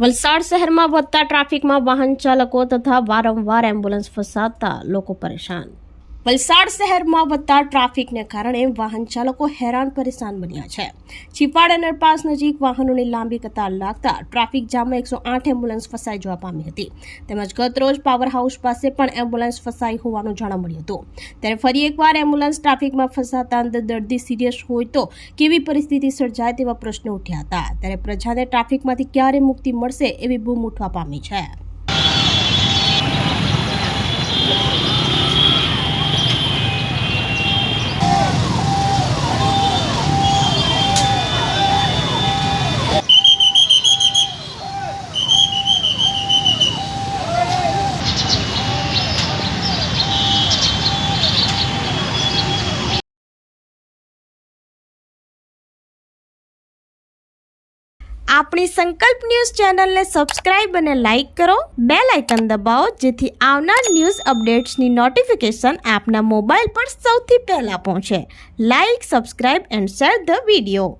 વલસાડ શહેરમાં વધતા ટ્રાફિકમાં વાહન ચાલકો તથા વારંવાર એમ્બ્યુલન્સ ફસાતા લોકો પરેશાન. વલસાડ શહેરમાં વધતા ટ્રાફિકને કારણે વાહન ચાલકો હેરાન પરેશાન બન્યા છે. ચીપાડ અંડરપાસ નજીક વાહનોની લાંબી કતાર લાગતા ટ્રાફિક જામમાં 108 એમ્બ્યુલન્સ ફસાઈ જવા પામી હતી. તેમજ ગતરોજ પાવર હાઉસ પાસે પણ એમ્બ્યુલન્સ ફસાઈ હોવાનું જાણવા મળ્યું હતું. ત્યારે ફરી એકવાર એમ્બ્યુલન્સ ટ્રાફિકમાં ફસાતા અંદર દર્દી સિરિયસ હોય તો કેવી પરિસ્થિતિ સર્જાય તેવા પ્રશ્નો ઉઠ્યા હતા. ત્યારે પ્રજાને ટ્રાફિકમાંથી ક્યારે મુક્તિ મળશે એવી બૂમ ઉઠવા પામી છે. આપણી સંકલ્પ ન્યૂઝ ચેનલને સબસ્ક્રાઇબ અને લાઇક કરો, બેલ આઇકન દબાવો જેથી આવનાર ન્યૂઝ અપડેટ્સની નોટિફિકેશન આપના મોબાઈલ પર સૌથી પહેલા પહોંચે. Like, subscribe and share the video.